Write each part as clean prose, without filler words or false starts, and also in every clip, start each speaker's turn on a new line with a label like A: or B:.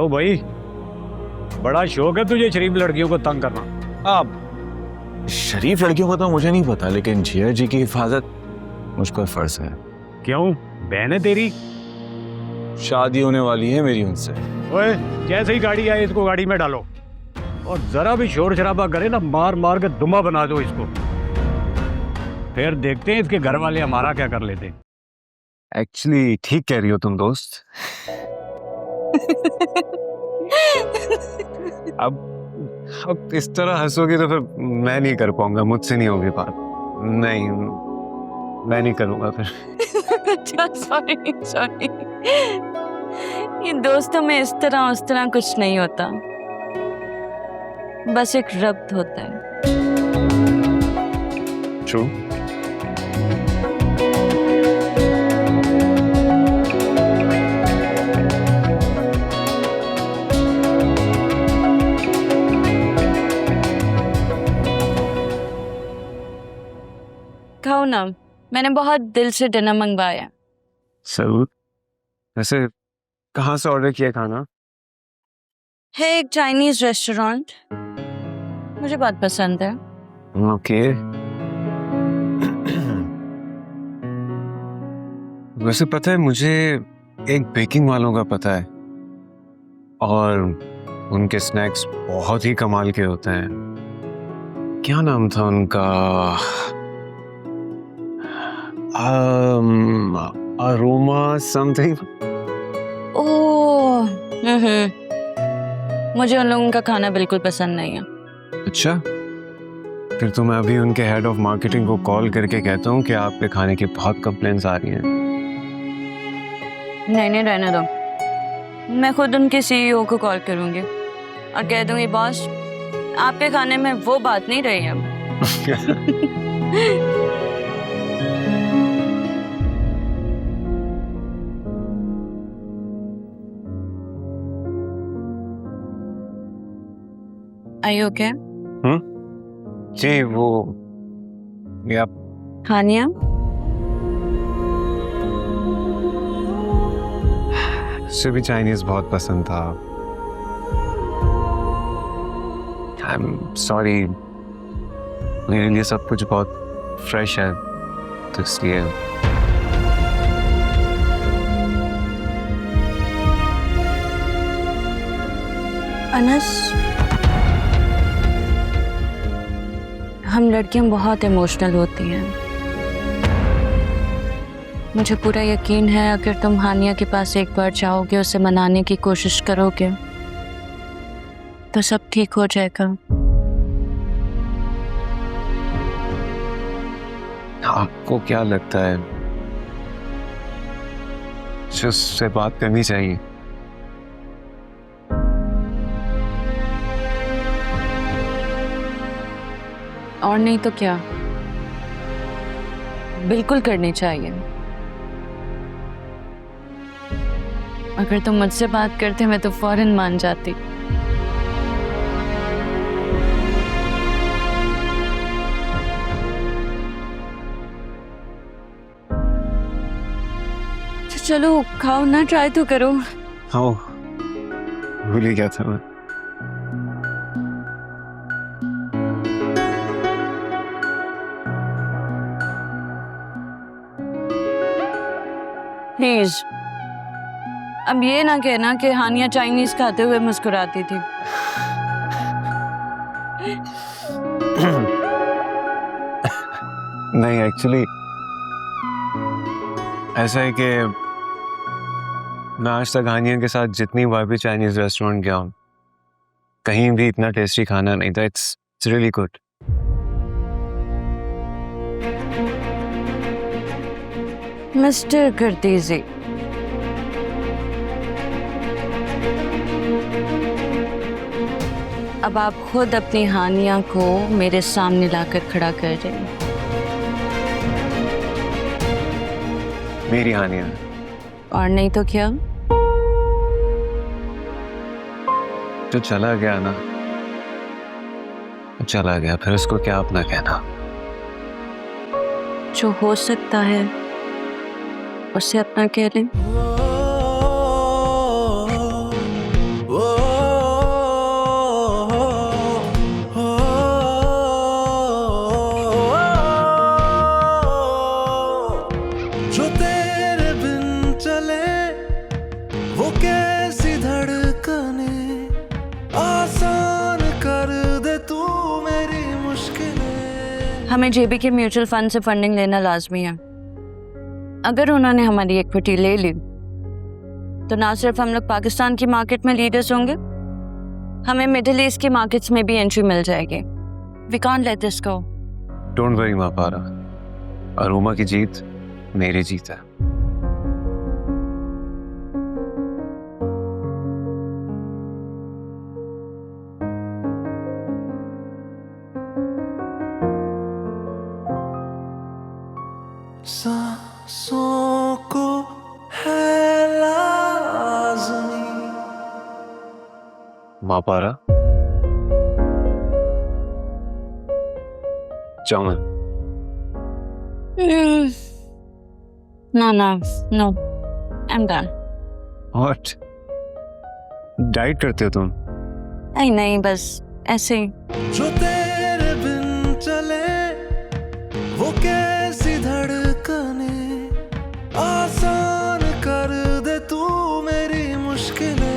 A: क्यों भाई, बड़ा शौक है तुझे शरीफ लड़कियों को तंग करना? अब
B: शरीफ लड़कियों का तो मुझे नहीं पता, लेकिन जिया जी की हिफाजत मुझ पर फर्ज है।
A: क्यों, बहन है तेरी?
B: शादी होने वाली है मेरी उनसे।
A: ओए, जैसे ही गाड़ी आए इसको गाड़ी में डालो, और जरा भी शोर शराबा करे ना, मार मार के दुमा बना दो इसको। फिर देखते हैं इसके घर वाले हमारा क्या कर लेते हैं।
B: एक्चुअली ठीक कह रही हो तुम दोस्त। अब इस तरह हंसोगी तो फिर मैं नहीं कर पाऊंगा, मुझसे नहीं होगी बात। नहीं, मैं नहीं करूंगा फिर।
C: अच्छा, सॉरी सॉरी। ये दोस्तों में इस तरह उस तरह कुछ नहीं होता, बस एक रब्त होता है।
B: ट्रू।
C: खाओ ना, मैंने बहुत दिल से डिनर मंगवाया।
B: जरूर। वैसे कहाँ से ऑर्डर किया खाना?
C: है एक चाइनीज रेस्टोरेंट, मुझे बहुत पसंद है।
B: ओके। वैसे पता है, मुझे एक बेकिंग वालों का पता है, और उनके स्नैक्स बहुत ही कमाल के होते हैं। क्या नाम था उनका? Aroma something.
C: ओह, मुझे उन लोगों का खाना बिल्कुल पसंद नहीं है।
B: अच्छा, फिर तो मैं अभी उनके हेड ऑफ मार्केटिंग को कॉल करके कहता हूँ कि आपके खाने की बहुत कंप्लेंट्स आ रही हैं।
C: नहीं नहीं, रहने दो, मैं खुद उनके सीईओ को कॉल करूंगी और कह दूंगी, बॉस आपके खाने में वो बात नहीं रही है। Are you okay?
B: जी, वो या
C: हानिया,
B: उसे भी चाइनीज बहुत पसंद था। आई एम सॉरी, मेरे लिए सब कुछ बहुत फ्रेश है, तो इसलिए।
C: अनस, हम लड़कियां बहुत इमोशनल होती हैं। मुझे पूरा यकीन है अगर तुम हानिया के पास एक बार जाओगे, उसे मनाने की कोशिश करोगे, तो सब ठीक हो जाएगा।
B: आपको क्या लगता है, उससे बात करनी चाहिए?
C: और नहीं तो क्या, बिल्कुल करनी चाहिए। अगर तुम मुझसे बात करते मैं तो फौरन मान जाती। तो चलो खाओ ना, ट्राई तो करो।
B: हाँ, भूल ही गया था मैं।
C: प्लीज, अब ये ना कहना कि हानिया चाइनीज खाते हुए मुस्कुराती थी।
B: नहीं, एक्चुअली ऐसा है कि मैं आज तक हानिया के साथ जितनी बार भी चाइनीज रेस्टोरेंट गया हूँ, कहीं भी इतना टेस्टी खाना नहीं था। It's really good.
C: मिस्टर गर्दीजी, अब आप खुद अपनी हानिया को मेरे सामने लाकर खड़ा कर रहे हैं।
B: मेरी हानिया?
C: और नहीं तो क्या।
B: जो चला गया ना, चला गया, फिर उसको क्या अपना कहना।
C: जो हो सकता है उसे अपना कह लें। हमें जेबी के म्यूचुअल फंड से फंडिंग लेना लाजमी है। अगर उन्होंने हमारी इक्विटी ले ली तो ना सिर्फ हम लोग पाकिस्तान की मार्केट में लीडर्स होंगे, हमें मिडिल ईस्ट की मार्केट्स में भी एंट्री मिल जाएगी। We can't let this go.
B: Don't worry माँ पारा, अरोमा की जीत मेरी जीत है।
D: सांसों को है लाज़मी।
B: माँ पारा, जाऊं मैं?
C: No, I'm done.
B: What? Diet करते हो तुम?
C: नहीं, बस ऐसे ही।
D: जो तेरे बिन चले वो कैसी धड़कने, आसान कर दे तू मेरी मुश्किलें।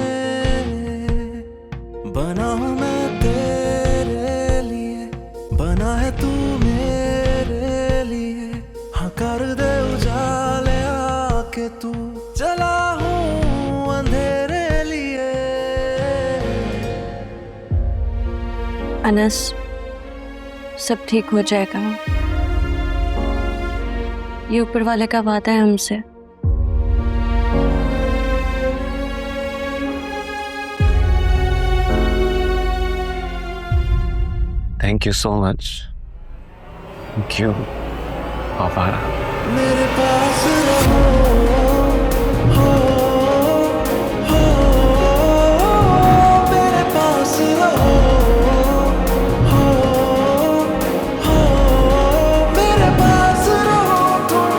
D: बना हूं मैं तेरे लिए, बना है तू मेरे लिए। हाँ कर दे उजाले आके तू, चला हूँ अंधेरे लिए।
C: अनस, सब ठीक हो जाएगा। ये ऊपर वाले का वादा है हमसे।
B: Thank you so much. Thank you माँ पारा।
D: मेरे पास रहो, हो, हो, मेरे पास रहो, हो, हो, मेरे पास रहो तुम।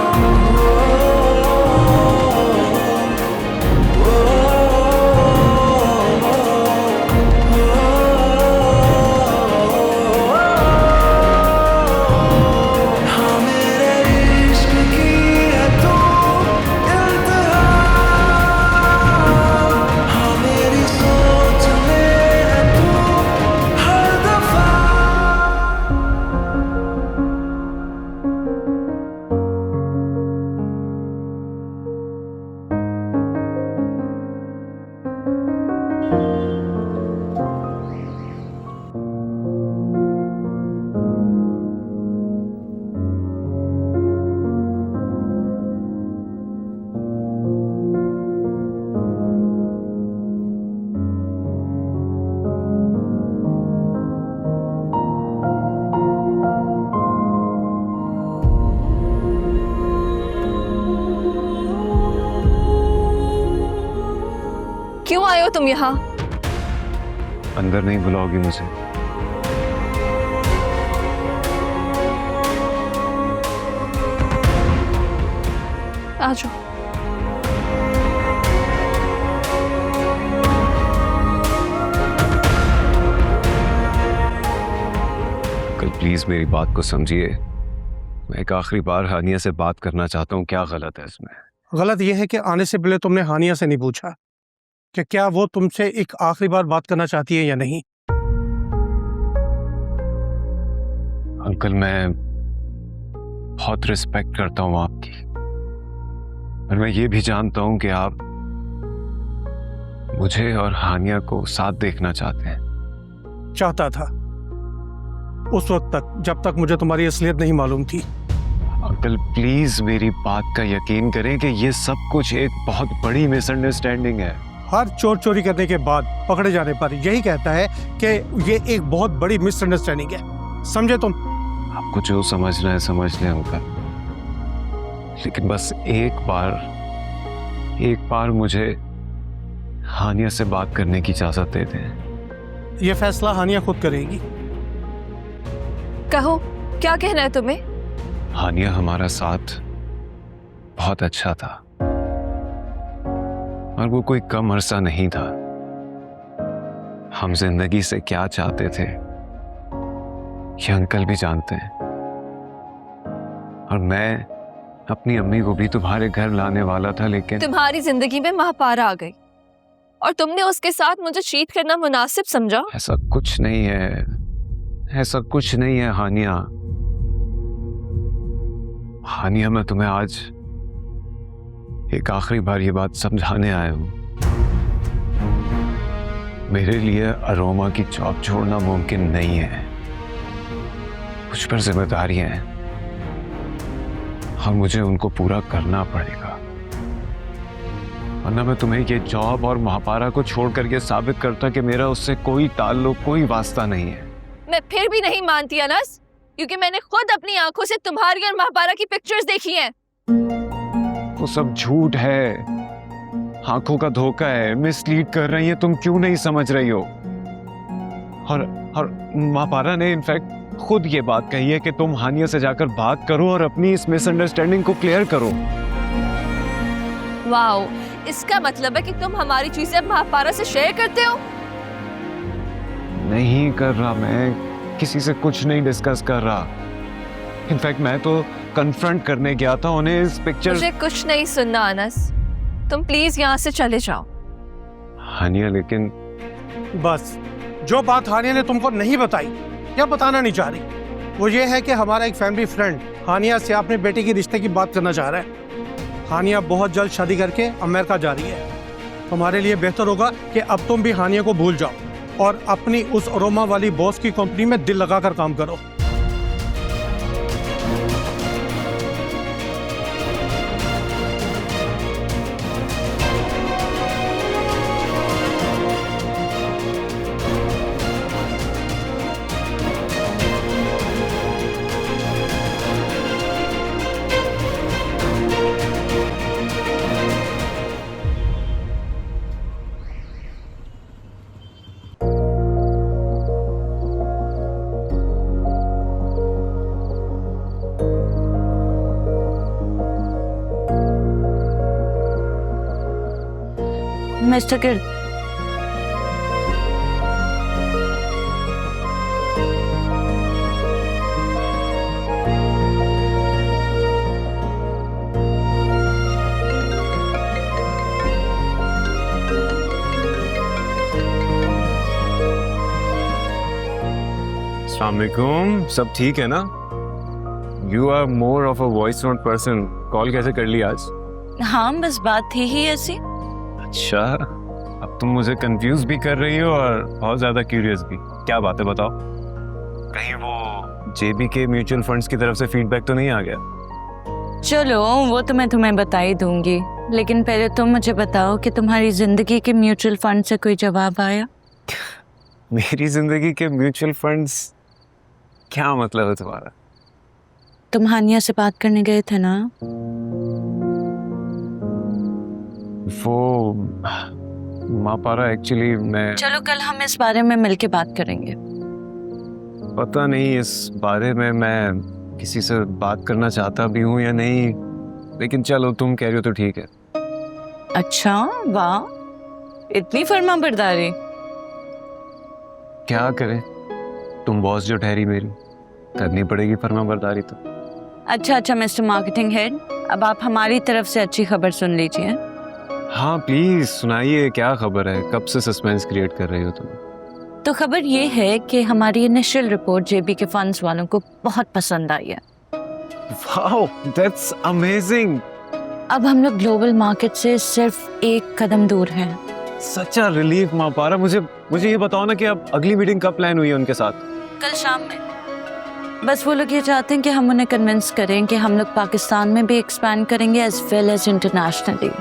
D: हाँ मेरे इश्क की है तू इंतहा, हाँ मेरी सोच में है तू हर दफा।
E: क्यों आए हो तुम यहाँ?
B: अंदर नहीं बुलाओगी मुझे?
E: आ जाओ।
B: कल प्लीज मेरी बात को समझिए। मैं एक आखिरी बार हानिया से बात करना चाहता हूँ। क्या गलत है इसमें?
F: गलत यह है कि आने से पहले तुमने हानिया से नहीं पूछा कि क्या वो तुमसे एक आखिरी बार बात करना चाहती है या नहीं।
B: अंकल, मैं बहुत रिस्पेक्ट करता हूँ आपकी, और मैं ये भी जानता हूँ कि आप मुझे और हानिया को साथ देखना चाहते हैं।
F: चाहता था उस वक्त तक जब तक मुझे तुम्हारी असलियत नहीं मालूम थी।
B: अंकल प्लीज मेरी बात का यकीन करें कि ये सब कुछ एक बहुत बड़ी मिसअंडरस्टैंडिंग है।
F: हर चोर चोरी करने के बाद पकड़े जाने पर यही कहता है कि ये एक बहुत बड़ी मिसअंडरस्टैंडिंग है। समझे तुम?
B: आपको जो समझना है समझ लें अंकल, लेकिन बस एक बार मुझे हानिया से बात करने की इजाजत दे दें।
F: ये फैसला हानिया खुद करेगी।
E: कहो, क्या कहना है तुम्हें?
B: हानिया हमारा साथ बहुत अच्छा था, और वो कोई कम अरसा नहीं था। हम जिंदगी से क्या चाहते थे ये अंकल भी जानते हैं, और मैं अपनी अम्मी को भी तुम्हारे घर लाने वाला था, लेकिन
E: तुम्हारी जिंदगी में महापारा आ गई और तुमने उसके साथ मुझे चीट करना मुनासिब समझा।
B: ऐसा कुछ नहीं है, ऐसा कुछ नहीं है हानिया। हानिया, मैं तुम्हें आज एक आखिरी बार ये बात समझाने आया हूं। मेरे लिए अरोमा की जॉब छोड़ना मुमकिन नहीं है। मुझ पर जिम्मेदारियां हैं और मुझे उनको पूरा करना पड़ेगा, वरना मैं तुम्हें ये जॉब और महापारा को छोड़ करके साबित करता कि मेरा उससे कोई ताल्लुक, कोई वास्ता नहीं है।
E: मैं फिर भी नहीं मानती अनस, क्योंकि मैंने खुद अपनी आंखों से तुम्हारी और महापारा की पिक्चर्स देखी हैं।
B: वो सब झूठ है, आंखों का धोखा है, मिसलीड कर रही है। तुम क्यों नहीं समझ रही हो? और महापारा ने इनफैक्ट खुद ये बात कही है कि तुम हानिया से जाकर बात करो और अपनी इस मिसअंडरस्टैंडिंग को क्लियर करो।
E: वाओ, इसका मतलब है कि तुम हमारी चीजें अब महापारा से शेयर करते हो?
B: नहीं कर रहा, मैं किसी से कुछ नहीं डिस्कस कर रहा। इनफैक्ट मैं तो कन्फ्रंट करने गया था उन्हें इस पिक्चर।
E: मुझे कुछ नहीं सुनना अनस, तुम प्लीज यहाँ से चले जाओ।
B: हानिया, लेकिन
F: बस जो बात हानिया ने तुमको नहीं बताई या बताना नहीं चाह रही, वो ये है कि हमारा एक फैमिली फ्रेंड हानिया से अपने बेटे की रिश्ते की बात करना चाह रहा है। हानिया बहुत जल्द शादी करके अमेरिका जा रही है। तुम्हारे लिए बेहतर होगा कि अब तुम भी हानिया को भूल जाओ और अपनी उस अरोमा वाली बॉस की कंपनी में दिल लगाकर काम करो।
C: मिस्टर किर,
B: अस्सलाम वालेकुम, सब ठीक है ना? You are more of a voice note person. Call कैसे कर ली आज?
C: हाँ बस बात थी ही ऐसी।
B: अच्छा, अब तुम मुझे कंफ्यूज भी कर रही हो और बहुत ज्यादा क्यूरियस भी। क्या बात है, बताओ। कहीं वो जेबी के म्यूचुअल फंड्स की तरफ से फीडबैक तो नहीं आ गया?
C: चलो वो तो मैं तुम्हें बता ही दूंगी, लेकिन पहले तुम मुझे बताओ कि तुम्हारी जिंदगी के म्यूचुअल फंड से कोई जवाब आया?
B: मेरी जिंदगी के म्यूचुअल फंड्स? क्या मतलब है तुम्हारा?
C: तुम हानिया से बात करने गए थे ना?
B: वो महापारा, एक्चुअली मैं।
C: चलो कल हम इस बारे में मिलके बात करेंगे।
B: पता नहीं इस बारे में मैं किसी से बात करना चाहता भी हूँ या नहीं, लेकिन चलो तुम कह रही हो तो ठीक है।
C: अच्छा, वाह, इतनी फर्मा बरदारी।
B: क्या करें, तुम बॉस जो ठहरी मेरी, करनी पड़ेगी फर्मा बरदारी तो।
C: अच्छा मिस्टर मार्केटिंग हेड, अब आप हमारी तरफ से अच्छी खबर सुन लीजिए।
B: हाँ प्लीज सुनाइए, क्या खबर है? कब से सस्पेंस क्रिएट कर रही हो तुम?
C: तो खबर ये है कि हमारी इनिशियल रिपोर्ट जेबी के फंड्स वालों को बहुत पसंद आई है।
B: Wow, that's amazing.
C: अब हम लोग ग्लोबल मार्केट से सिर्फ एक कदम दूर हैं।
B: सच अ रिलीफ महापारा। मुझे ये बताओ ना कि अब अगली मीटिंग कब प्लान हुई है उनके साथ?
C: कल शाम में। बस वो लोग ये चाहते हैं कि हम उन्हें कन्विंस करें कि हम लोग पाकिस्तान में भी एक्सपैंड करेंगे एज वेल एज इंटरनेशनली।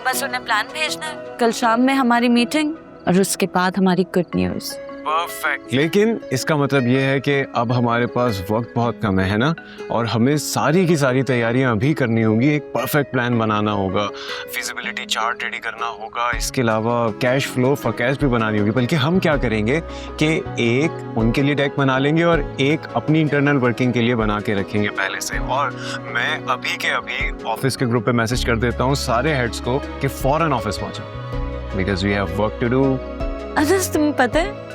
C: बस उन्हें प्लान भेजना है। कल शाम में हमारी मीटिंग और उसके बाद हमारी गुड न्यूज़।
B: परफेक्ट। लेकिन इसका मतलब ये है कि अब हमारे पास वक्त बहुत कम है ना, और हमें सारी की सारी तैयारियां अभी करनी होगी। एक परफेक्ट प्लान बनाना होगा, फिजिबिलिटी चार्ट रेडी करना होगा, इसके अलावा कैश फ्लो फोरकास्ट भी बनानी होगी। बल्कि हम क्या करेंगे कि एक उनके लिए डेक बना लेंगे और एक अपनी इंटरनल वर्किंग के लिए बना के रखेंगे पहले से। और मैं अभी के अभी ऑफिस के ग्रुप पे मैसेज कर देता हूँ सारे हेड्स को कि फौरन ऑफिस पहुंचो, because we have work to do.
C: Anas, तुम्हें पता है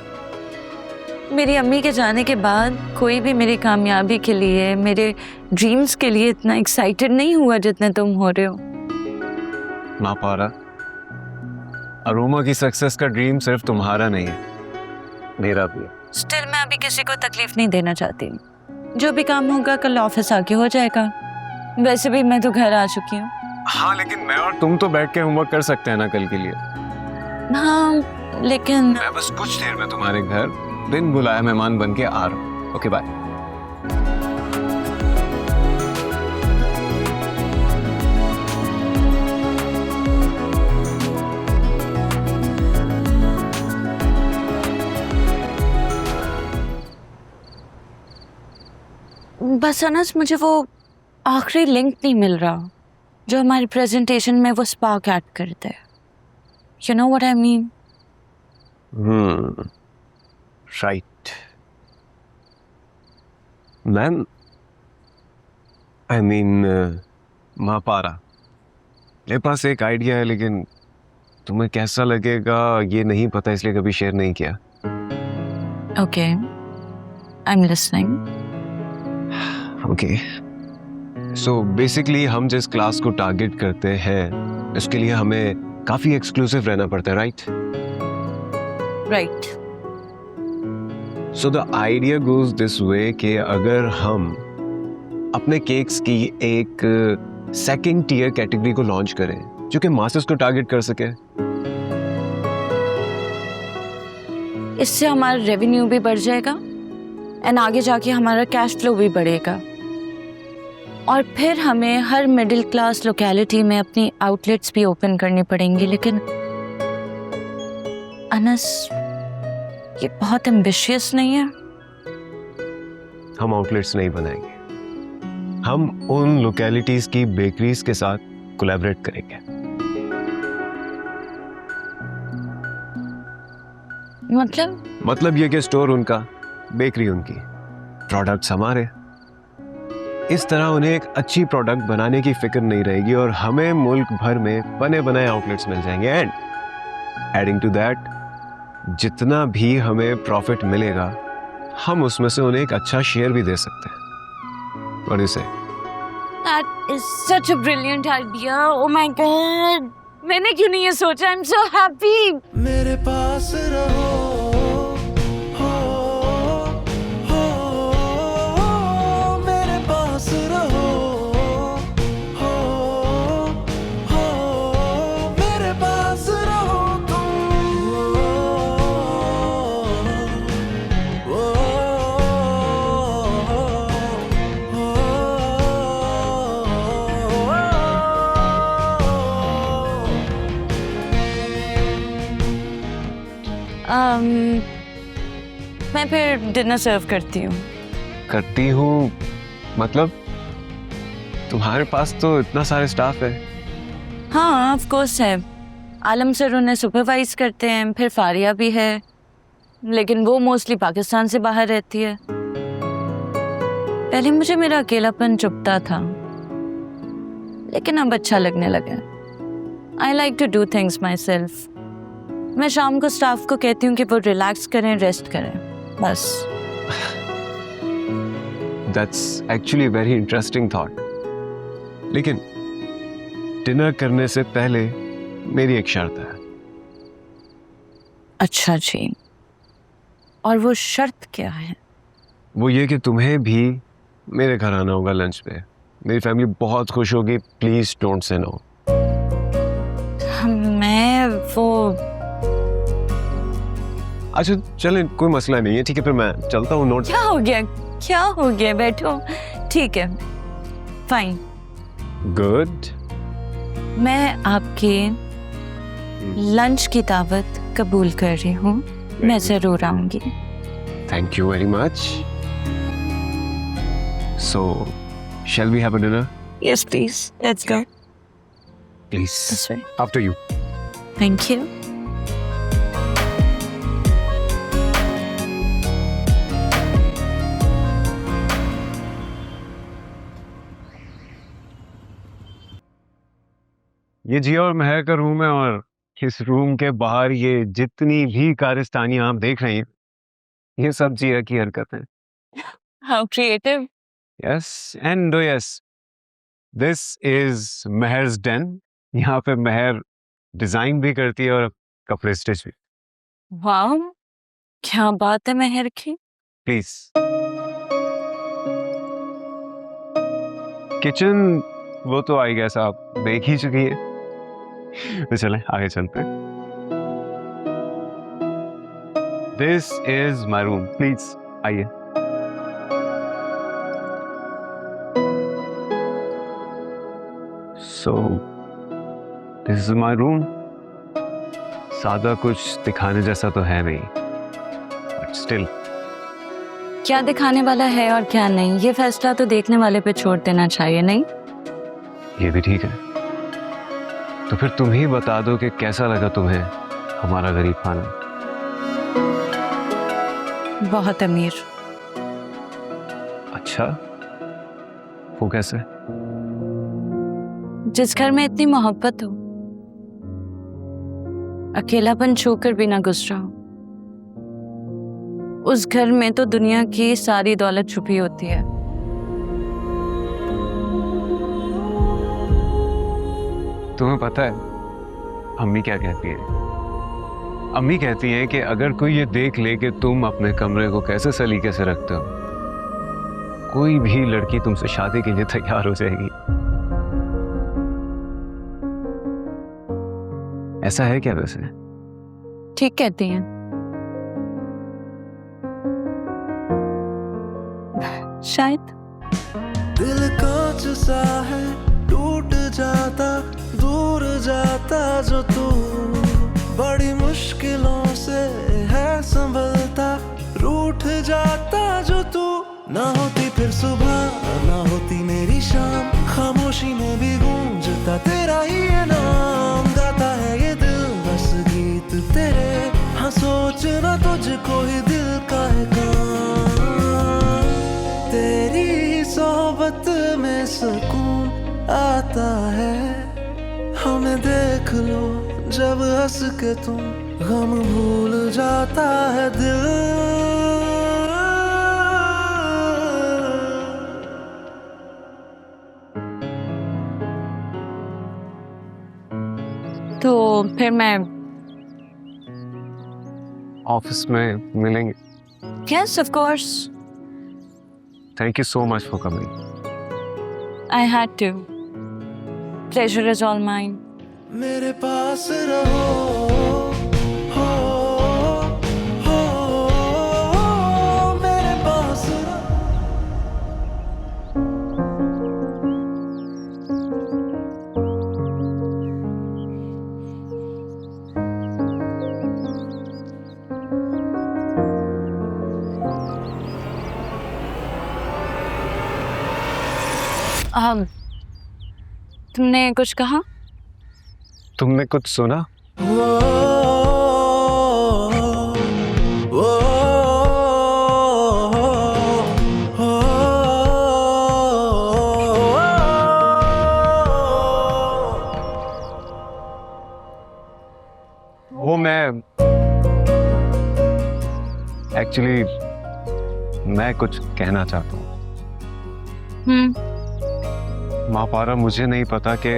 C: मेरी अम्मी के जाने के बाद कोई भी मेरी कामयाबी के लिए, मेरे ड्रीम्स के लिए इतना एक्साइटेड नहीं हुआ जितने तुम हो रहे हो।
B: महापारा, अरोमा की सक्सेस का ड्रीम सिर्फ तुम्हारा नहीं है, मेरा भी है।
C: स्टिल मैं अभी किसी को तकलीफ नहीं देना चाहती। जो भी काम होगा कल ऑफिस आके हो जाएगा। वैसे भी मैं तो घर आ चुकी हूँ।
B: हाँ, लेकिन मैं और तुम तो बैठ के होमवर्क कर सकते हैं ना कल के लिए।
C: हाँ लेकिन
B: मैं बस कुछ देर में तुम्हारे घर बिन बुलाए मेहमान बन के आ रहा हूँ। Okay bye.
C: बस अनस, मुझे वो आखिरी लिंक नहीं मिल रहा जो हमारी प्रेजेंटेशन में वो स्पार्क ऐड करते हैं। You know what I mean?
B: Right ma'am, I mean Mahapara, मेरे पास एक आइडिया है, लेकिन तुम्हें कैसा लगेगा ये नहीं पता, इसलिए कभी शेयर नहीं किया।
C: Okay, I am listening.
B: Okay, so basically हम जिस क्लास को टारगेट करते हैं उसके लिए हमें काफी एक्सक्लूसिव रहना पड़ता है, right?
C: Right.
B: So the idea goes this way कि अगर हम अपने केक्स की एक सेकंड टियर कैटेगरी को लॉन्च करें जो कि मासेस को टारगेट कर सके,
C: इससे हमारा रेवेन्यू भी बढ़ जाएगा एंड आगे जाके हमारा कैश फ्लो भी बढ़ेगा, और फिर हमें हर मिडिल क्लास लोकेलिटी में अपनी आउटलेट्स भी ओपन करनी पड़ेंगी। लेकिन अनस, ये बहुत एम्बिशियस नहीं है?
B: हम आउटलेट्स नहीं बनाएंगे, हम उन लोकेलिटीज की बेकरीज के साथ कोलैबोरेट करेंगे। मतलब ये कि स्टोर उनका, बेकरी उनकी, प्रोडक्ट्स हमारे। इस तरह उन्हें एक अच्छी प्रोडक्ट बनाने की फिक्र नहीं रहेगी और हमें मुल्क भर में बने बनाए आउटलेट्स मिल जाएंगे। एंड एडिंग टू दैट, जितना भी हमें प्रॉफिट मिलेगा हम उसमें से उन्हें एक अच्छा शेयर भी दे सकते हैं। और इसे
C: That is such a brilliant idea. Oh my God! मैंने क्यों नहीं ये सोचा? I'm so happy.
D: मेरे पास रहो, मेरे पास रहो, मेरे पास रहो
C: मैं फिर डिनर सर्व करती हूँ।
B: करती हूँ मतलब? तुम्हारे पास तो इतना सारे स्टाफ है।
C: हाँ ऑफ कोर्स है, आलम सर उन्हें सुपरवाइज करते हैं, फिर फारिया भी है, लेकिन वो मोस्टली पाकिस्तान से बाहर रहती है। पहले मुझे मेरा अकेलापन चुभता था, लेकिन अब अच्छा लगने लगा। I like to do things myself. मैं शाम को स्टाफ को कहती हूँ कि वो रिलैक्स करें, रेस्ट करें, बस।
B: That's actually very interesting thought. लेकिन डिनर करने से पहले मेरी एक शर्त है।
C: अच्छा जी, और वो शर्त क्या है?
B: वो ये कि तुम्हें भी मेरे घर आना होगा लंच पे। मेरी फैमिली बहुत खुश होगी। Please don't say no.
C: मैं वो
B: अच्छा चलें, कोई मसला नहीं है, ठीक है, फिर मैं चलता हूँ। नोट
C: क्या हो गया? क्या हो गया? बैठो। ठीक है, फाइन।
B: गुड।
C: मैं आपके लंच की दावत कबूल कर रही हूँ। मैं जरूर आऊंगी।
B: Thank you very much. So shall we have a dinner?
C: Yes please, let's go.
B: Please,
C: this way.
B: After you.
C: Thank you.
B: ये जिया और महर का रूम है, और इस रूम के बाहर ये जितनी भी कारिस्तानियां आप देख रही हैं, ये सब जिया की हरकत है।
C: How creative.
B: Yes and yes, this is Mehar's den. यहाँ पे महर डिजाइन भी करती है और कपड़े स्टिच भी।
C: वाह, क्या बात है महर की।
B: प्लीज। किचन वो तो आई गैस आप देख ही चुकी है, तो चले आगे चलते। This is my room, please आइए। So this is my room. सादा कुछ दिखाने जैसा तो है नहीं, बट स्टिल
C: क्या दिखाने वाला है और क्या नहीं, ये फैसला तो देखने वाले पे छोड़ देना चाहिए, नहीं?
B: ये भी ठीक है। तो फिर तुम ही बता दो कि कैसा लगा तुम्हें हमारा गरीब खाना।
C: बहुत अमीर।
B: अच्छा, वो कैसे?
C: जिस घर में इतनी मोहब्बत हो, अकेलापन छूकर भी ना गुजरा हो, उस घर में तो दुनिया की सारी दौलत छुपी होती है।
B: तुम्हें पता है अम्मी क्या कहती है? अम्मी कहती हैं कि अगर कोई ये देख ले कि तुम अपने कमरे को कैसे सलीके से रखते हो, कोई भी लड़की तुमसे शादी के लिए तैयार हो जाएगी। ऐसा है क्या वैसे?
C: ठीक कहती हैं। शायद।
D: दिल कांच सा है, टूट जाता, दूर जाता जो तू, बड़ी मुश्किलों से है संभलता, रूठ जाता जो तू। ना होती फिर सुबह, ना होती मेरी शाम, खामोशी में भी गूंजता तेरा ही ये नाम। गाता है ये दिल बस गीत तेरे, हाँ सोचना तुझको ही दिल का है काम। तेरी सोबत में सुकून आता है, हमें देख लो जब हंस के तुम, गम भूल जाता है दिल।
C: तो फिर मैं
B: ऑफिस में मिलेंगे।
C: Yes of course,
B: thank you so much for coming.
C: I had to. Pleasure is all mine.
D: मेरे पास रहो, हो, मेरे पास रहो।
C: तुमने कुछ कहा?
B: तुमने कुछ सुना?
D: वो, वो,
B: वो मैं एक्चुअली मैं कुछ कहना चाहता हूँ। माँ पारा, मुझे नहीं पता कि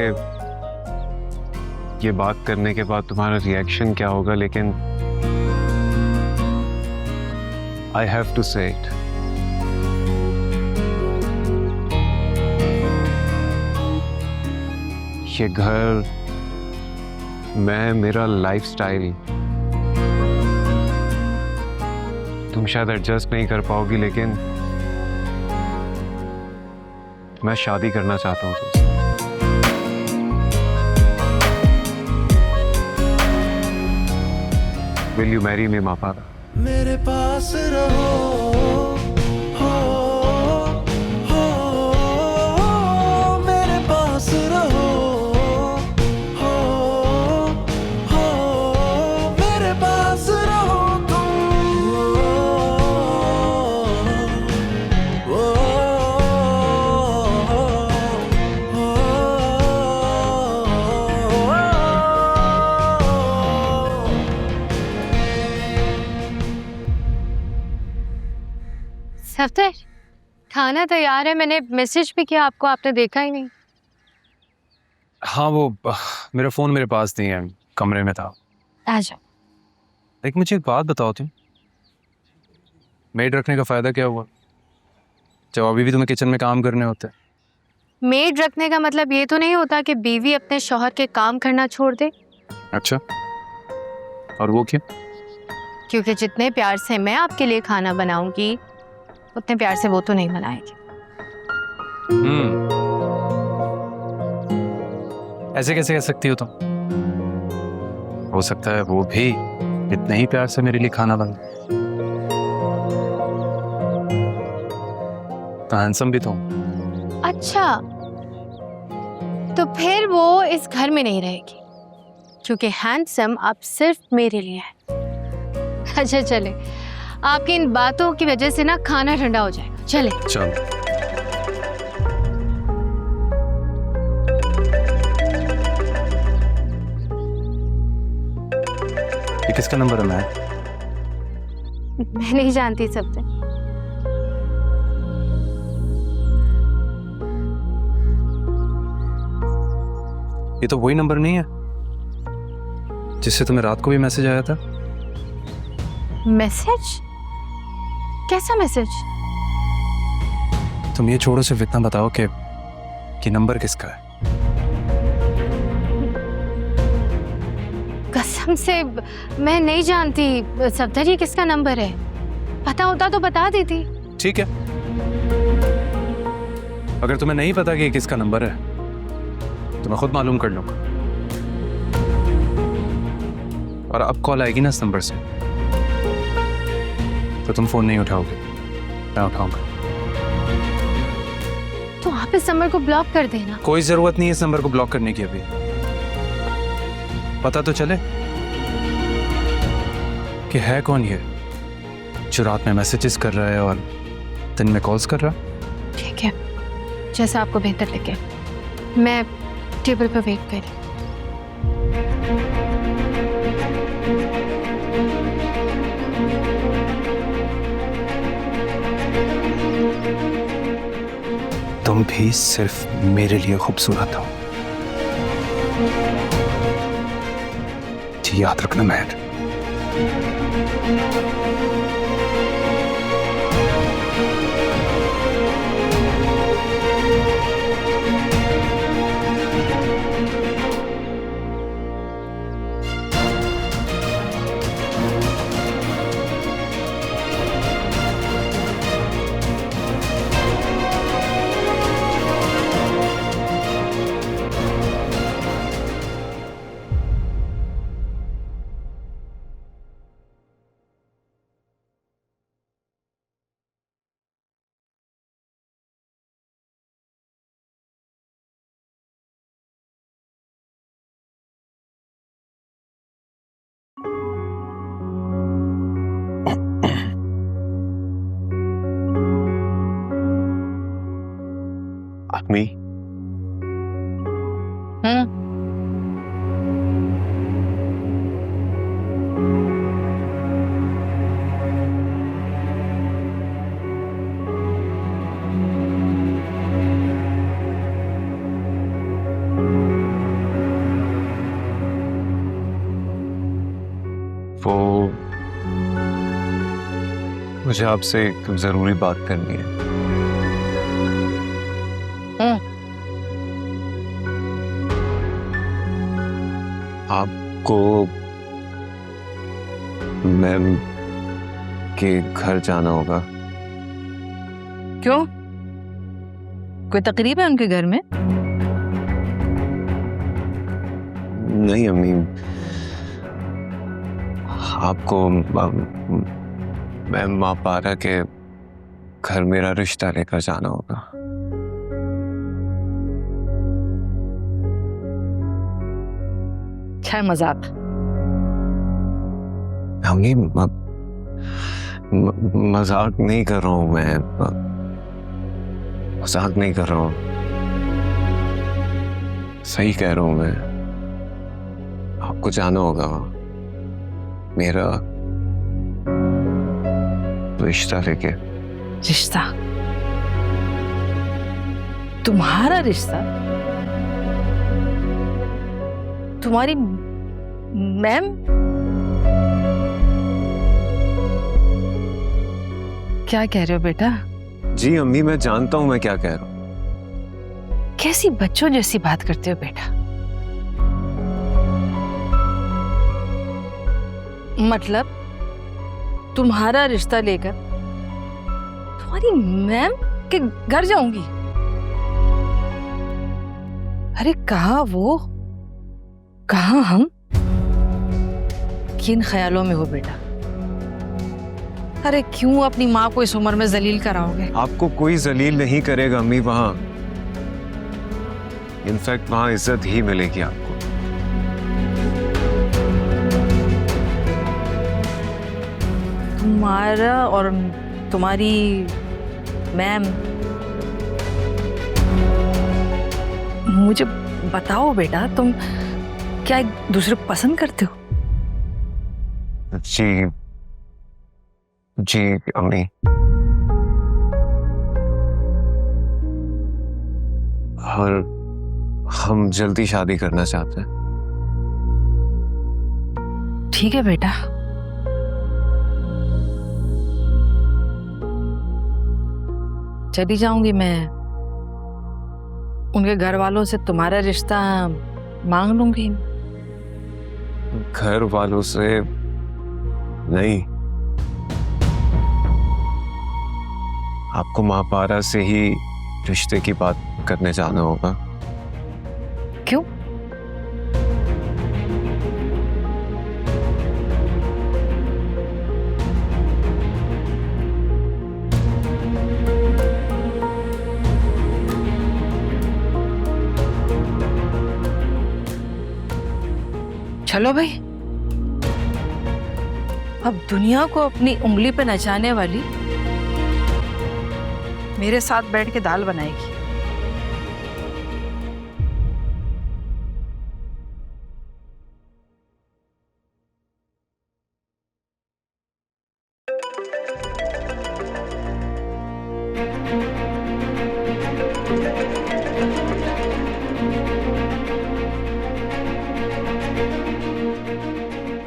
B: ये बात करने के बाद तुम्हारा रिएक्शन क्या होगा, लेकिन आई हैव टू से इट। ये घर, मैं, मेरा लाइफस्टाइल तुम शायद एडजस्ट नहीं कर पाओगी, लेकिन मैं शादी करना चाहता हूँ तुमसे। Will you marry me, माँ पारा?
D: मेरे पास रहो, हो, मेरे पास रहो, हो, मेरे पास रहो तुम।
E: सफ्तर, खाना तैयार है। मैंने मैसेज भी किया आपको, आपने देखा ही नहीं।
G: हाँ वो मेरा फ़ोन मेरे पास नहीं है, कमरे में था।
E: आ जाओ।
G: एक मुझे एक बात बताओ, तुम मेड रखने का फ़ायदा क्या हुआ जब अभी भी तुम्हें किचन में काम करने होते हैं?
H: मेड रखने का मतलब ये तो नहीं होता कि बीवी अपने शौहर के काम करना छोड़ दे।
G: अच्छा, और वो क्यों?
H: क्योंकि जितने प्यार से मैं आपके लिए खाना बनाऊंगी उतने प्यार से वो तो नहीं बनाएगी।
G: ऐसे कैसे कह सकती हो तुम? हो सकता है वो भी इतने ही प्यार से मेरे लिए खाना बनाए। तो हैंडसम भी तो हूं।
H: अच्छा, तो फिर वो इस घर में नहीं रहेगी क्योंकि हैंडसम आप सिर्फ मेरे लिए है। अच्छा चले, आपकी इन बातों की वजह से ना खाना ठंडा हो जाएगा। चले
G: चल। ये किसका नंबर है?
H: मैं नहीं जानती सबसे।
G: ये तो वही नंबर नहीं है जिससे तुम्हें रात को भी मैसेज आया था।
H: मैसेज? कैसा मैसेज?
G: तुम ये छोड़ो, सिर्फ इतना बताओ कि नंबर किसका है।
H: कसम से मैं नहीं जानती सफदर, ये किसका नंबर है? पता होता तो बता देती।
G: ठीक है, अगर तुम्हें नहीं पता कि ये किसका नंबर है तो मैं खुद मालूम कर लूंगा। और अब कॉल आएगी ना इस नंबर से तो तुम फोन नहीं उठाओगे, मैं उठाऊंगा।
H: तो आप इस नंबर को ब्लॉक कर देना।
G: कोई जरूरत नहीं है इस नंबर को ब्लॉक करने की। अभी पता तो चले कि है कौन ये जो रात में मैसेजेस कर रहा है और दिन में कॉल्स कर रहा।
H: ठीक है, जैसा आपको बेहतर लगे। मैं टेबल पर वेट कर रही।
G: तुम भी सिर्फ मेरे लिए खूबसूरत हो, याद रखना महर।
B: अम्मी, वो मुझे आपसे एक जरूरी बात करनी है। आपको मैम के घर जाना होगा।
C: क्यों? कोई तकरीब है उनके घर में?
B: नहीं अम्मी, आपको मैम मापारा के घर मेरा रिश्ता लेकर जाना होगा।
C: अच्छा मजाक।
B: अम्मी मजाक नहीं कर रहा हूँ मैं, मजाक नहीं कर रहा हूँ, सही कह रहा हूँ मैं। आपको जाना होगा, मेरा रिश्ता लेके।
C: रिश्ता? तुम्हारा रिश्ता? तुम्हारी मैम? क्या कह रहे हो बेटा?
B: जी अम्मी, मैं जानता हूं मैं क्या कह रहा हूं।
I: कैसी बच्चों जैसी बात करते हो बेटा। मतलब तुम्हारा रिश्ता लेकर तुम्हारी मैम के घर जाऊंगी? अरे कहाँ वो, कहाँ हम? किन ख्यालों में हो बेटा? अरे क्यों अपनी माँ को इस उम्र में जलील कराओगे?
B: आपको कोई जलील नहीं करेगा अम्मी, वहां इनफैक्ट वहां इज्जत ही मिलेगी आपको।
I: तुम्हारा और तुम्हारी मैम, मुझे बताओ बेटा, तुम क्या एक दूसरे को पसंद करते हो?
B: जी जी अम्मी, और हम जल्दी शादी करना चाहते हैं।
I: ठीक है बेटा। चली जाऊंगी मैं, उनके घर वालों से तुम्हारा रिश्ता मांग लूंगी।
B: घर वालों से नहीं, आपको महापारा से ही रिश्ते की बात करने जाना होगा।
I: क्यों? चलो भाई, अब दुनिया को अपनी उंगली पे नचाने वाली मेरे साथ बैठ के दाल बनाएगी।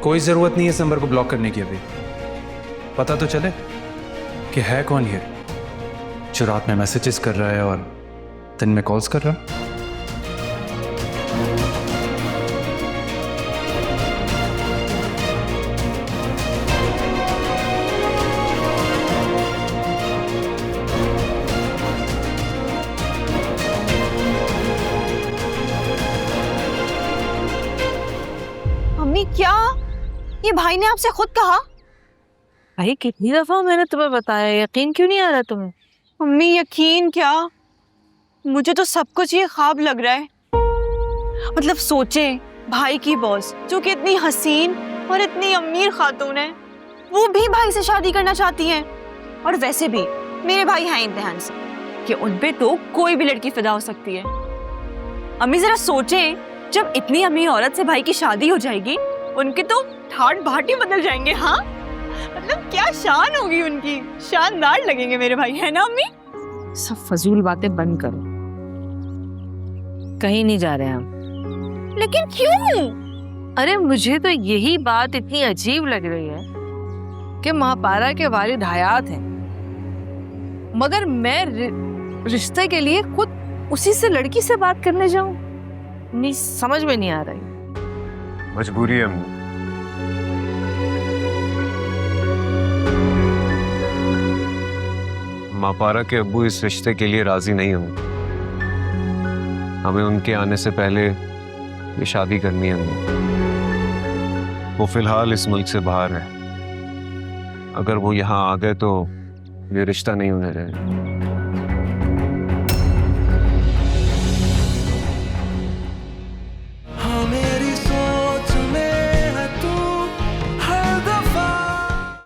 G: कोई जरूरत नहीं है इस नंबर को ब्लॉक करने की। अभी पता तो चले कि है कौन ये जो रात में मैसेजेस कर रहा है और दिन में कॉल्स कर रहा है।
E: मम्मी क्या ये भाई ने आपसे खुद कहा?
I: भाई कितनी दफा मैंने तुम्हें बताया, यकीन क्यों नहीं आ रहा तुम्हें?
E: मम्मी यकीन क्या, मुझे तो सब कुछ ये ख्वाब लग रहा है। मतलब सोचें, भाई की बॉस जो कि इतनी हसीन और इतनी अमीर खातून है, वो भी भाई से शादी करना चाहती है। और वैसे भी मेरे भाई हैं इम्तिहान से कि उन पे तो कोई भी लड़की फिदा हो सकती है। अम्मी जरा सोचें, जब इतनी अमीर औरत से भाई की शादी हो जाएगी, उनके तो ठाट बाट ही बदल जाएंगे। हाँ मतलब क्या शान होगी उनकी, शानदार लगेंगे मेरे भाई, है ना अम्मी?
I: सब फजूल बातें बंद करो, कहीं नहीं जा रहे हम।
E: लेकिन क्यों?
I: अरे मुझे तो यही बात इतनी अजीब लग रही है कि महापारा के वालिद हयात हैं, मगर मैं रिश्ते के लिए खुद उसी से लड़की से बात करने जाऊं। नहीं, समझ में नहीं आ रही।
B: मजबूरी है अम्मी। मापारा के अब्बू इस रिश्ते के लिए राजी नहीं होंगे। हमें उनके आने से पहले ये शादी करनी है हमें। वो फिलहाल इस मुल्क से बाहर है, अगर वो यहाँ आ गए तो ये रिश्ता नहीं होने देगा।